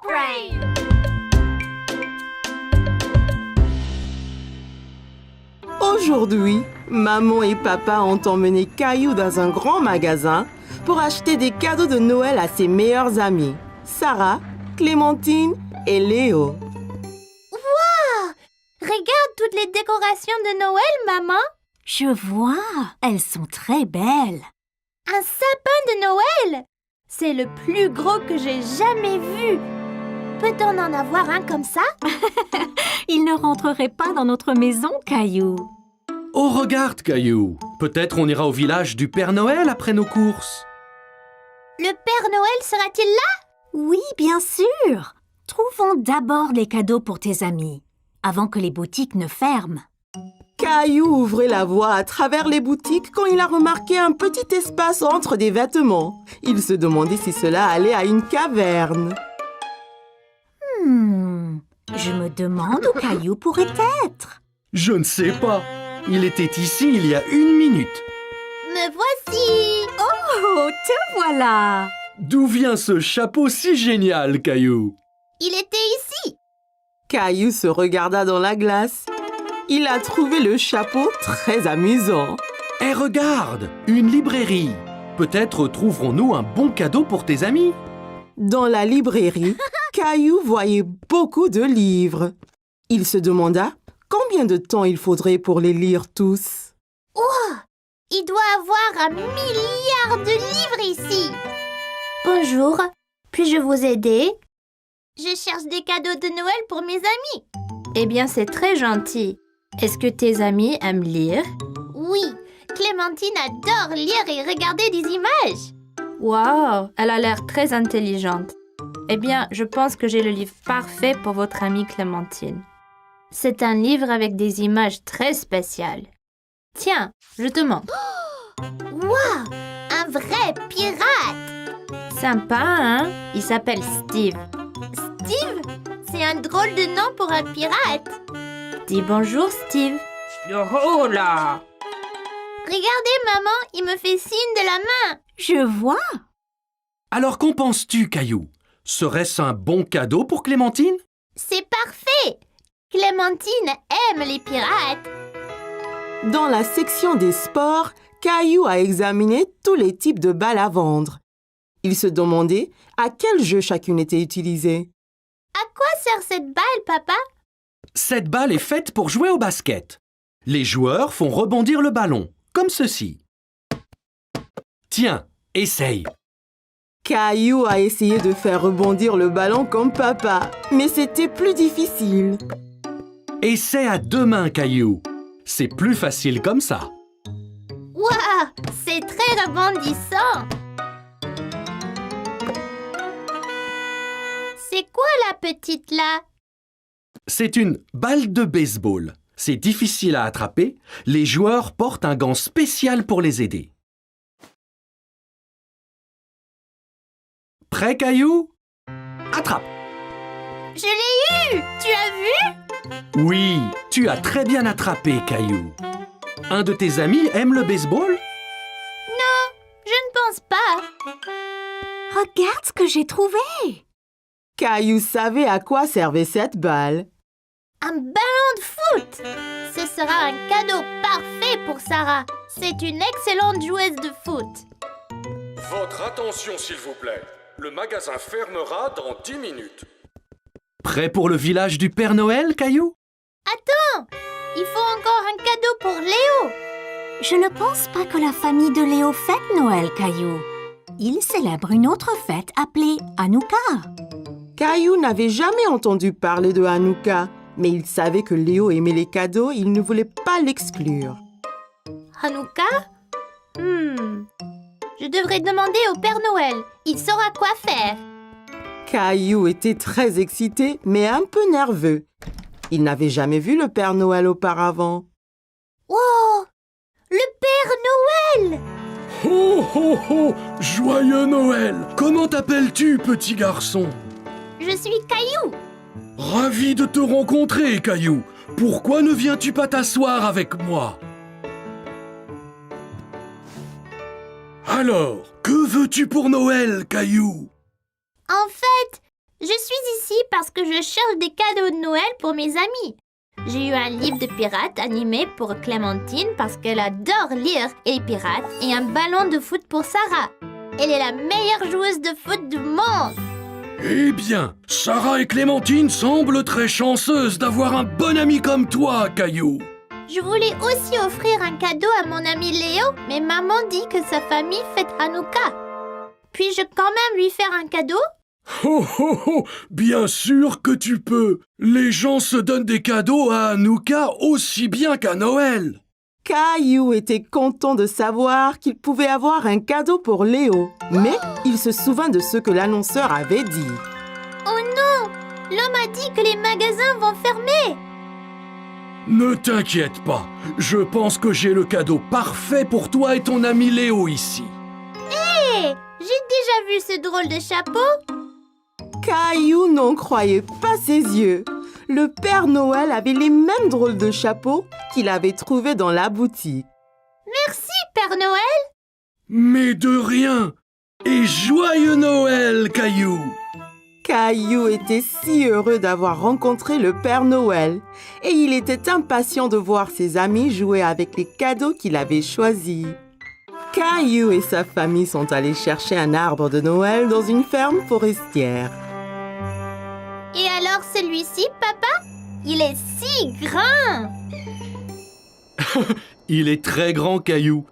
Brain! Aujourd'hui, maman et papa ont emmené Caillou dans un grand magasin pour acheter des cadeaux de Noël à ses meilleurs amis, Sarah, Clémentine et Léo. Wow! Regarde toutes les décorations de Noël, maman! Je vois, elles sont très belles. Un sapin de Noël! C'est le plus gros que j'ai jamais vu. Peut-on en avoir un comme ça? Il ne rentrerait pas dans notre maison, Caillou. Oh, regarde, Caillou. Peut-être on ira au village du Père Noël après nos courses. Le Père Noël sera-t-il là? Oui, bien sûr. Trouvons d'abord les cadeaux pour tes amis, avant que les boutiques ne ferment. Caillou ouvrait la voie à travers les boutiques quand il a remarqué un petit espace entre des vêtements. Il se demandait si cela allait à une caverne. Je me demande où Caillou pourrait être. Je ne sais pas. Il était ici il y a 1 minute. Me voici! Oh, te voilà! D'où vient ce chapeau si génial, Caillou? Il était ici! Caillou se regarda dans la glace. Il a trouvé le chapeau très amusant. Eh, regarde, une librairie. Peut-être trouverons-nous un bon cadeau pour tes amis. Dans la librairie, Caillou voyait beaucoup de livres. Il se demanda combien de temps il faudrait pour les lire tous. Il doit avoir 1 milliard de livres ici! Bonjour, puis-je vous aider? Je cherche des cadeaux de Noël pour mes amis. Eh bien, c'est très gentil. Est-ce que tes amis aiment lire? Oui, Clémentine adore lire et regarder des images. Wow, elle a l'air très intelligente. Eh bien, je pense que j'ai le livre parfait pour votre amie Clémentine. C'est un livre avec des images très spéciales. Tiens, je te montre. Wow, un vrai pirate! Sympa, hein? Il s'appelle Steve. Steve? C'est un drôle de nom pour un pirate. Dis bonjour, Steve. Oh là! Regardez, maman, il me fait signe de la main. Je vois. Alors qu'en penses-tu, Caillou? Serait-ce un bon cadeau pour Clémentine? C'est parfait. Clémentine aime les pirates. Dans la section des sports, Caillou a examiné tous les types de balles à vendre. Il se demandait à quel jeu chacune était utilisée. À quoi sert cette balle, papa? Cette balle est faite pour jouer au basket. Les joueurs font rebondir le ballon, comme ceci. Tiens, essaye. Caillou a essayé de faire rebondir le ballon comme papa, mais c'était plus difficile. Essaie à 2 mains, Caillou. C'est plus facile comme ça. Waouh, c'est très rebondissant. C'est quoi la petite là? C'est une balle de baseball. C'est difficile à attraper. Les joueurs portent un gant spécial pour les aider. Prêt, Caillou? Attrape! Je l'ai eu! Tu as vu? Oui, tu as très bien attrapé, Caillou. Un de tes amis aime le baseball? Non, je ne pense pas. Regarde ce que j'ai trouvé. Caillou savait à quoi servait cette balle. Un ballon de foot! Ce sera un cadeau parfait pour Sarah. C'est une excellente joueuse de foot. Votre attention, s'il vous plaît. Le magasin fermera dans 10 minutes. Prêt pour le village du Père Noël, Caillou? Attends, il faut encore un cadeau pour Léo. Je ne pense pas que la famille de Léo fête Noël, Caillou. Il célèbre une autre fête appelée Hanouka. Caillou n'avait jamais entendu parler de Hanouka, mais il savait que Léo aimait les cadeaux et il ne voulait pas l'exclure. Hanouka? Je devrais demander au Père Noël. Il saura quoi faire. Caillou était très excité, mais un peu nerveux. Il n'avait jamais vu le Père Noël auparavant. Oh! Le Père Noël! Ho ho ho! Joyeux Noël! Comment t'appelles-tu, petit garçon? Je suis Caillou. Ravi de te rencontrer, Caillou. Pourquoi ne viens-tu pas t'asseoir avec moi? Alors, que veux-tu pour Noël, Caillou? En fait, Je suis ici parce que je cherche des cadeaux de Noël pour mes amis. J'ai eu un livre de pirates animé pour Clémentine parce qu'elle adore lire les pirates et un ballon de foot pour Sarah. Elle est la meilleure joueuse de foot du monde. Eh bien, Sarah et Clémentine semblent très chanceuses d'avoir un bon ami comme toi, Caillou. Je voulais aussi offrir un cadeau à mon ami Léo, mais maman dit que sa famille fête Hanouka. Puis-je quand même lui faire un cadeau? Oh oh oh, bien sûr que tu peux. Les gens se donnent des cadeaux à Hanouka aussi bien qu'à Noël. Caillou était content de savoir qu'il pouvait avoir un cadeau pour Léo. Mais il se souvint de ce que l'annonceur avait dit. Oh non! L'homme a dit que les magasins vont fermer. Ne t'inquiète pas, je pense que j'ai le cadeau parfait pour toi et ton ami Léo ici. Hé! J'ai déjà vu ce drôle de chapeau. Caillou n'en croyait pas ses yeux. Le Père Noël avait les mêmes drôles de chapeaux qu'il avait trouvés dans la boutique. Merci, Père Noël. Mais de rien. Et joyeux Noël, Caillou. Caillou était si heureux d'avoir rencontré le Père Noël et il était impatient de voir ses amis jouer avec les cadeaux qu'il avait choisis. Caillou et sa famille sont allés chercher un arbre de Noël dans une ferme forestière. Et alors celui-ci, papa? Il est si grand. Il est très grand, Caillou.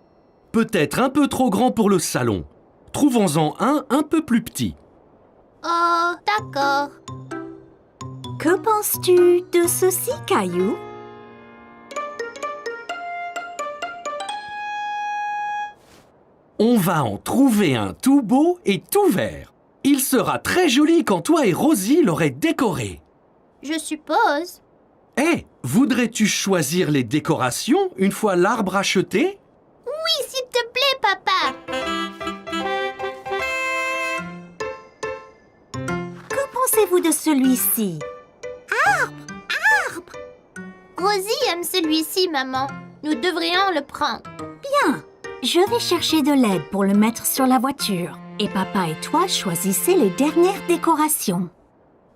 Peut-être un peu trop grand pour le salon. Trouvons-en un peu plus petit. Oh, d'accord. Que penses-tu de ceci, Caillou? On va en trouver un tout beau et tout vert. Il sera très joli quand toi et Rosie l'aurez décoré. Je suppose. Eh, voudrais-tu choisir les décorations une fois l'arbre acheté? Oui, s'il te plaît, papa. Que pensez-vous de celui-ci? Rosie aime celui-ci, maman. Nous devrions le prendre. Bien, je vais chercher de l'aide pour le mettre sur la voiture. Et papa et toi choisissez les dernières décorations.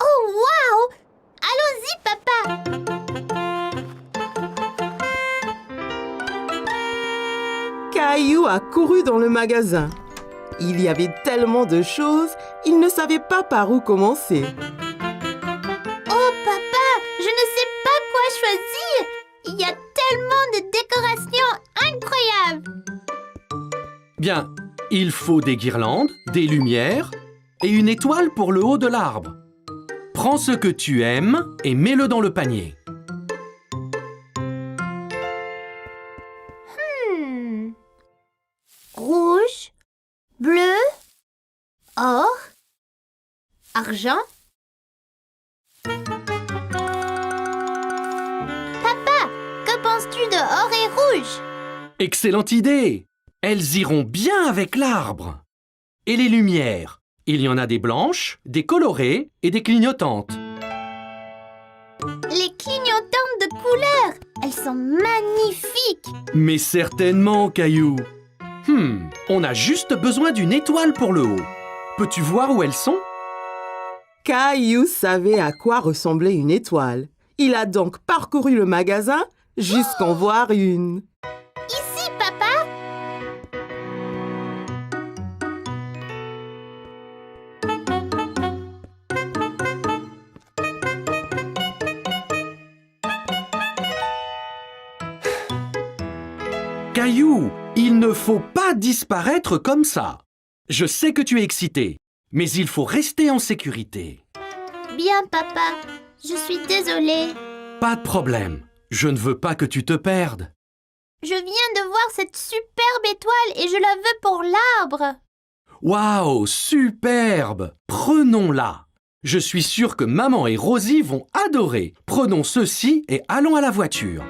Oh, waouh! Allons-y, papa. Caillou a couru dans le magasin. Il y avait tellement de choses, il ne savait pas par où commencer. Oh, papa, je ne sais pas quoi choisir. Il y a tellement de décorations incroyables. Bien, il faut des guirlandes, des lumières et une étoile pour le haut de l'arbre. Prends ce que tu aimes et mets-le dans le panier. Rouge, bleu, or, argent. Papa, que penses-tu de or et rouge? Excellente idée! Elles iront bien avec l'arbre. Et les lumières? Il y en a des blanches, des colorées et des clignotantes. Les clignotantes de couleurs, elles sont magnifiques. Mais certainement, Caillou. On a juste besoin d'une étoile pour le haut. Peux-tu voir où elles sont? Caillou savait à quoi ressemblait une étoile. Il a donc parcouru le magasin jusqu'en voir une. Ici, papa. Caillou, il ne faut pas disparaître comme ça. Je sais que tu es excité, mais il faut rester en sécurité. Bien, papa. Je suis désolée. Pas de problème. Je ne veux pas que tu te perdes. Je viens de voir cette superbe étoile et je la veux pour l'arbre. Waouh, superbe! Prenons-la. Je suis sûr que maman et Rosie vont adorer. Prenons ceci et allons à la voiture.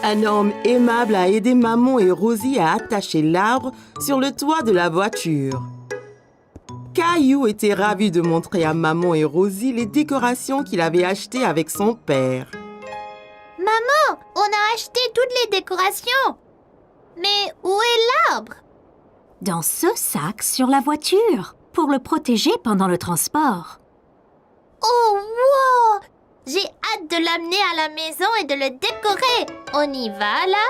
Un homme aimable a aidé maman et Rosie à attacher l'arbre sur le toit de la voiture. Caillou était ravi de montrer à maman et Rosie les décorations qu'il avait achetées avec son père. Maman, on a acheté toutes les décorations. Mais où est l'arbre? Dans ce sac sur la voiture, pour le protéger pendant le transport. Oh, wow! J'ai hâte de l'amener à la maison et de le décorer. On y va, là?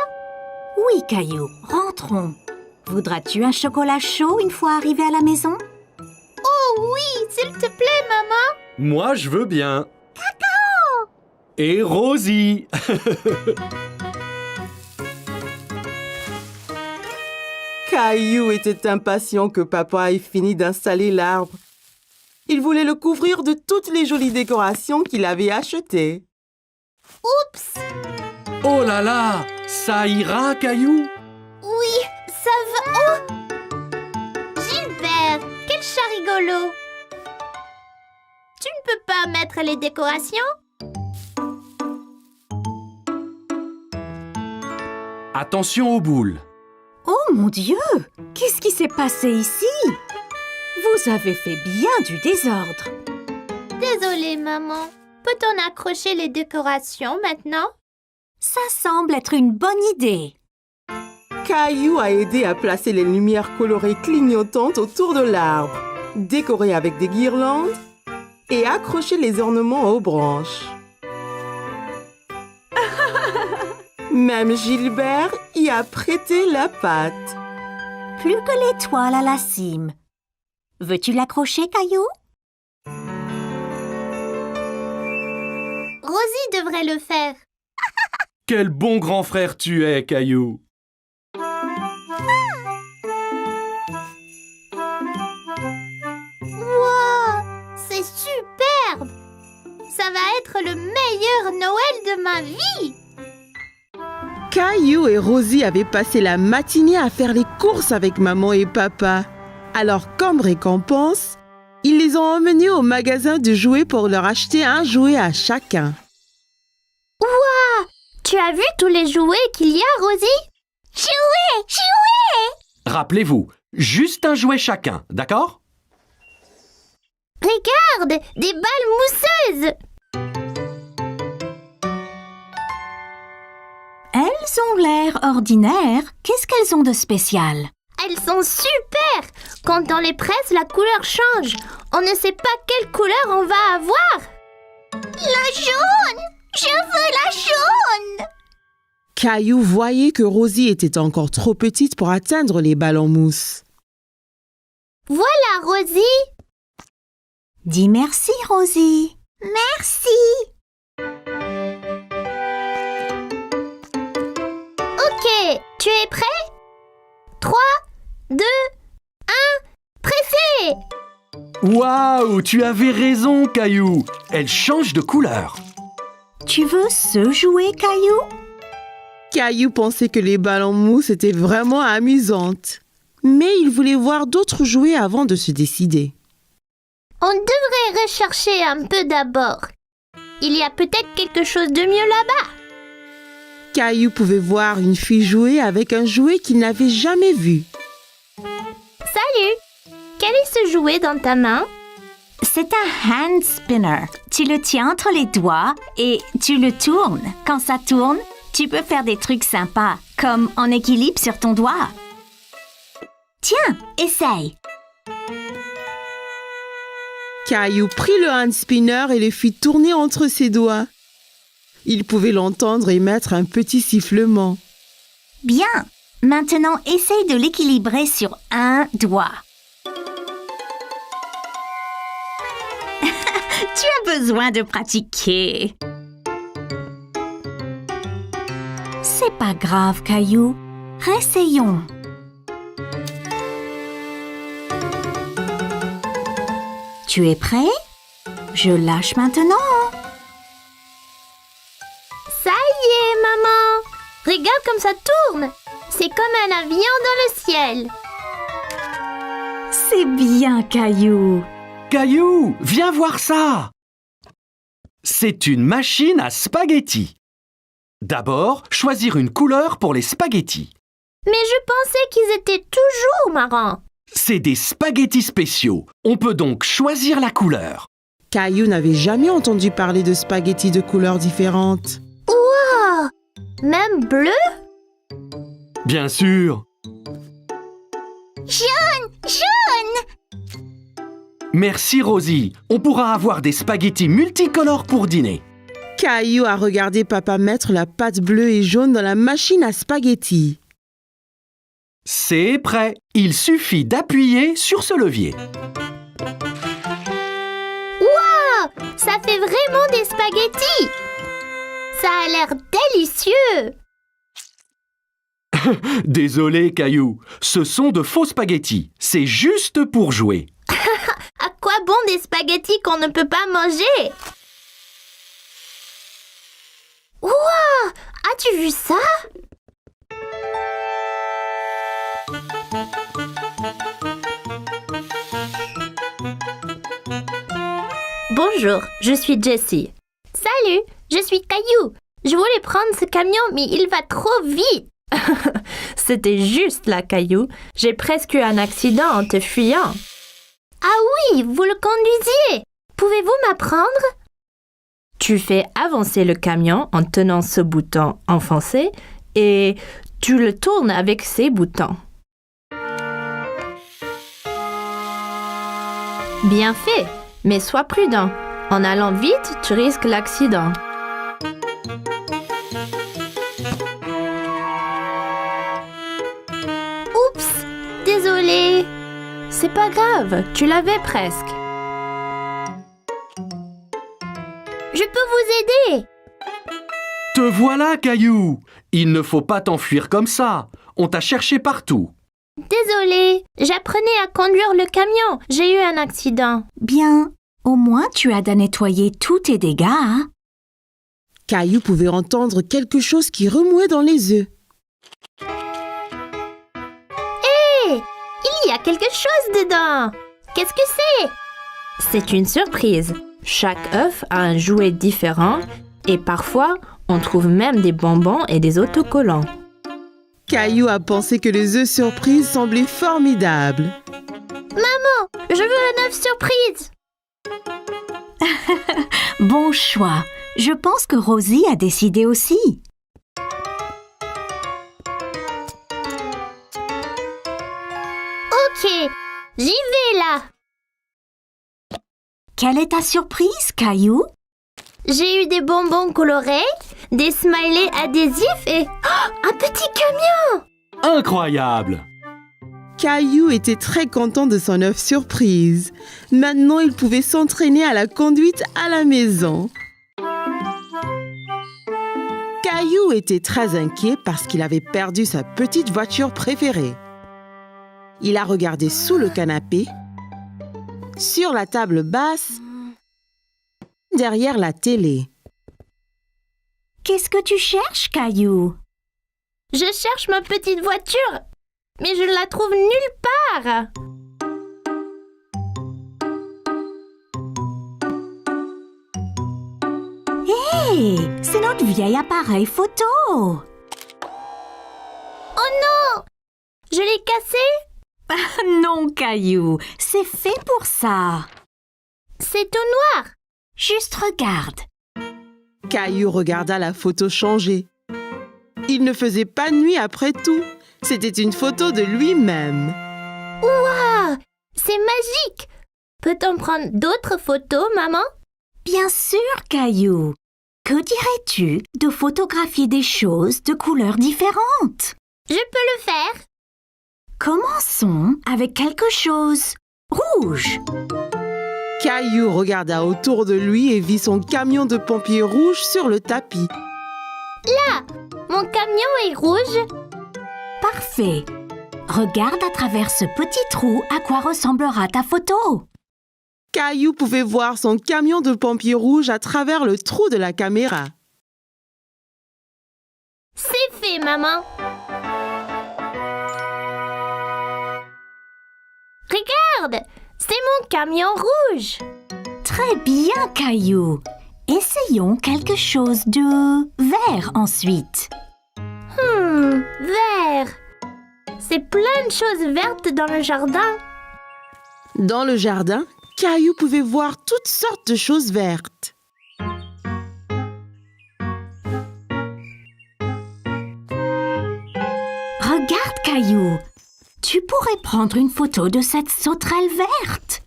Oui, Caillou, rentrons. Voudras-tu un chocolat chaud une fois arrivé à la maison? Oh oui, s'il te plaît, maman. Moi, je veux bien. Cacao! Et Rosie. Caillou était impatient que papa ait fini d'installer l'arbre. Il voulait le couvrir de toutes les jolies décorations qu'il avait achetées. Oups! Oh là là, ça ira, Caillou? Oui, ça va. Oh! Gilbert, quel chat rigolo! Tu ne peux pas mettre les décorations? Attention aux boules. Oh mon Dieu! Qu'est-ce qui s'est passé ici? Vous avez fait bien du désordre. Désolée, maman. Peut-on accrocher les décorations maintenant? Ça semble être une bonne idée. Caillou a aidé à placer les lumières colorées clignotantes autour de l'arbre, décoré avec des guirlandes et accrocher les ornements aux branches. Même Gilbert y a prêté la patte. Plus que l'étoile à la cime. Veux-tu l'accrocher, Caillou? Rosie devrait le faire. Quel bon grand frère tu es, Caillou. Wow, c'est superbe! Ça va être le meilleur Noël de ma vie! Caillou et Rosie avaient passé la matinée à faire les courses avec maman et papa. Alors, comme récompense, ils les ont emmenés au magasin de jouets pour leur acheter un jouet à chacun. Wow! Tu as vu tous les jouets qu'il y a, Rosie? Jouets! Jouets! Rappelez-vous, juste un jouet chacun, d'accord? Regarde! Des balles mousseuses! Elles ont l'air ordinaires. Qu'est-ce qu'elles ont de spécial? Elles sont super! Quand on les presse, la couleur change. On ne sait pas quelle couleur on va avoir. La jaune! Je veux la jaune! Caillou voyait que Rosie était encore trop petite pour atteindre les balles en mousse. Voilà, Rosie! Dis merci, Rosie. Merci! Ok, tu es prêt? 3, 2, 1, pressez! Waouh, tu avais raison, Caillou. Elle change de couleur. Tu veux ce jouet, Caillou? Caillou pensait que les balles en mousse étaient vraiment amusantes. Mais il voulait voir d'autres jouets avant de se décider. On devrait rechercher un peu d'abord. Il y a peut-être quelque chose de mieux là-bas. Caillou pouvait voir une fille jouer avec un jouet qu'il n'avait jamais vu. Salut! Quel est ce jouet dans ta main? C'est un hand spinner. Tu le tiens entre les doigts et tu le tournes. Quand ça tourne, tu peux faire des trucs sympas, comme en équilibre sur ton doigt. Tiens, essaye. Caillou prit le hand spinner et le fit tourner entre ses doigts. Il pouvait l'entendre émettre un petit sifflement. Bien. Maintenant, essaye de l'équilibrer sur un doigt. Tu as besoin de pratiquer. C'est pas grave, Caillou. Réessayons. Tu es prêt? Je lâche maintenant. Ça y est, maman! Regarde comme ça tourne! C'est comme un avion dans le ciel. C'est bien, Caillou. Caillou, viens voir ça. C'est une machine à spaghettis. D'abord, choisir une couleur pour les spaghettis. Mais je pensais qu'ils étaient toujours marrants. C'est des spaghettis spéciaux. On peut donc choisir la couleur. Caillou n'avait jamais entendu parler de spaghettis de couleurs différentes. Wow! Même bleu? Bien sûr. Jaune! Jaune! Merci Rosie. On pourra avoir des spaghettis multicolores pour dîner. Caillou a regardé papa mettre la pâte bleue et jaune dans la machine à spaghettis. C'est prêt. Il suffit d'appuyer sur ce levier. Waouh! Ça fait vraiment des spaghettis! Ça a l'air délicieux! Désolé Caillou, ce sont de faux spaghettis. C'est juste pour jouer. À quoi bon des spaghettis qu'on ne peut pas manger? Waouh! As-tu vu ça? Bonjour, je suis Jessie. Salut, je suis Caillou. Je voulais prendre ce camion, mais il va trop vite. C'était juste là, Caillou. J'ai presque eu un accident en te fuyant. Ah oui, vous le conduisiez. Pouvez-vous m'apprendre? Tu fais avancer le camion en tenant ce bouton enfoncé et tu le tournes avec ces boutons. Bien fait, mais sois prudent. En allant vite, tu risques l'accident. Oups, désolée. C'est pas grave, tu l'avais presque. Je peux vous aider. Te voilà Caillou. Il ne faut pas t'enfuir comme ça. On t'a cherché partout. Désolée, j'apprenais à conduire le camion. J'ai eu un accident. Bien, au moins tu as à nettoyer tous tes dégâts, hein? Caillou pouvait entendre quelque chose qui remuait dans les œufs. Hé, il y a quelque chose dedans. Qu'est-ce que c'est? C'est une surprise. Chaque œuf a un jouet différent et parfois, on trouve même des bonbons et des autocollants. Caillou a pensé que les œufs surprises semblaient formidables. Maman, je veux un œuf surprise. Bon choix. Je pense que Rosie a décidé aussi. Ok, j'y vais là. Quelle est ta surprise, Caillou? J'ai eu des bonbons colorés, des smileys adhésifs et un petit camion. Incroyable! Caillou était très content de son œuf surprise. Maintenant, il pouvait s'entraîner à la conduite à la maison. Caillou était très inquiet parce qu'il avait perdu sa petite voiture préférée. Il a regardé sous le canapé, sur la table basse, derrière la télé. Qu'est-ce que tu cherches, Caillou? Je cherche ma petite voiture, mais je ne la trouve nulle part. Hé, c'est notre vieil appareil photo. Oh non! Je l'ai cassé? Non, Caillou, c'est fait pour ça. C'est tout noir. Juste regarde. Caillou regarda la photo changer. Il ne faisait pas nuit après tout. C'était une photo de lui-même. Waouh! C'est magique! Peut-on prendre d'autres photos, maman? Bien sûr, Caillou. Que dirais-tu de photographier des choses de couleurs différentes? Je peux le faire. Commençons avec quelque chose rouge. Caillou regarda autour de lui et vit son camion de pompier rouge sur le tapis. Là, mon camion est rouge. Parfait. Regarde à travers ce petit trou à quoi ressemblera ta photo. Caillou pouvait voir son camion de pompier rouge à travers le trou de la caméra. C'est fait, maman. Regarde, c'est mon camion rouge. Très bien, Caillou. Essayons quelque chose de vert ensuite. Vert. C'est plein de choses vertes dans le jardin. Dans le jardin, Caillou pouvait voir toutes sortes de choses vertes. Regarde, Caillou. Tu pourrais prendre une photo de cette sauterelle verte.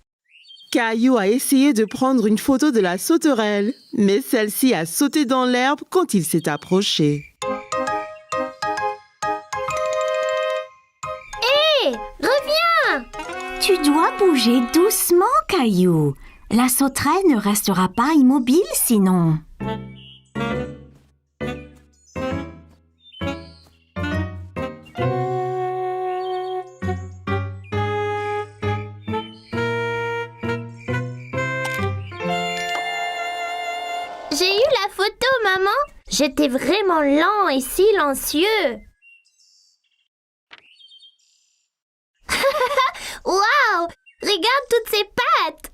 Caillou a essayé de prendre une photo de la sauterelle, mais celle-ci a sauté dans l'herbe quand il s'est approché. Hé, reviens! Tu dois bouger doucement, Caillou. La sauterelle ne restera pas immobile sinon. J'ai eu la photo, maman. J'étais vraiment lent et silencieux. Waouh! Regarde toutes ces pattes!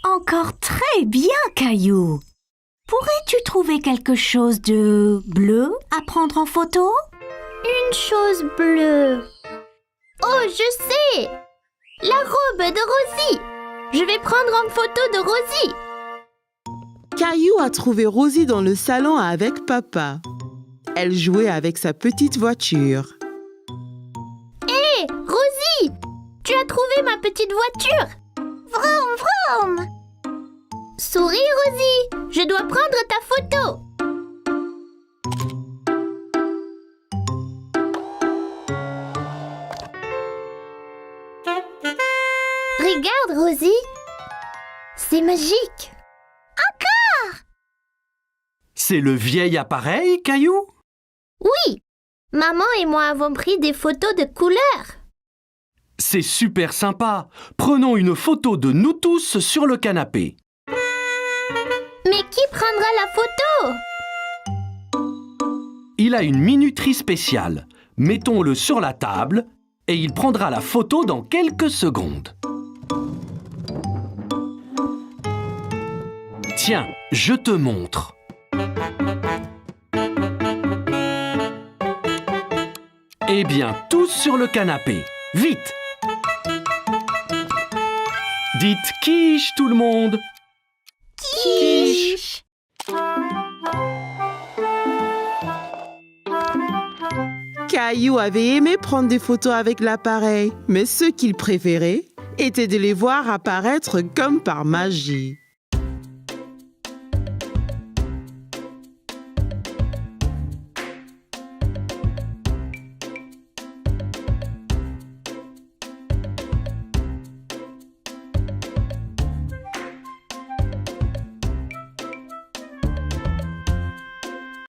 Encore très bien, Caillou. Pourrais-tu trouver quelque chose de bleu à prendre en photo? Une chose bleue. Oh, je sais! La robe de Rosie. Je vais prendre en photo de Rosie. Caillou a trouvé Rosie dans le salon avec papa. Elle jouait avec sa petite voiture. Hé, Rosie! Tu as trouvé ma petite voiture? Vroom, vroom! Souris, Rosie! Je dois prendre ta photo! Regarde, Rosie! C'est magique! C'est le vieil appareil, Caillou? Oui! Maman et moi avons pris des photos de couleurs. C'est super sympa. Prenons une photo de nous tous sur le canapé. Mais qui prendra la photo? Il a une minuterie spéciale. Mettons-le sur la table et il prendra la photo dans quelques secondes. Tiens, je te montre. Eh bien, tous sur le canapé. Vite! Dites quiche tout le monde. Quiche. Caillou avait aimé prendre des photos avec l'appareil, mais ce qu'il préférait était de les voir apparaître comme par magie.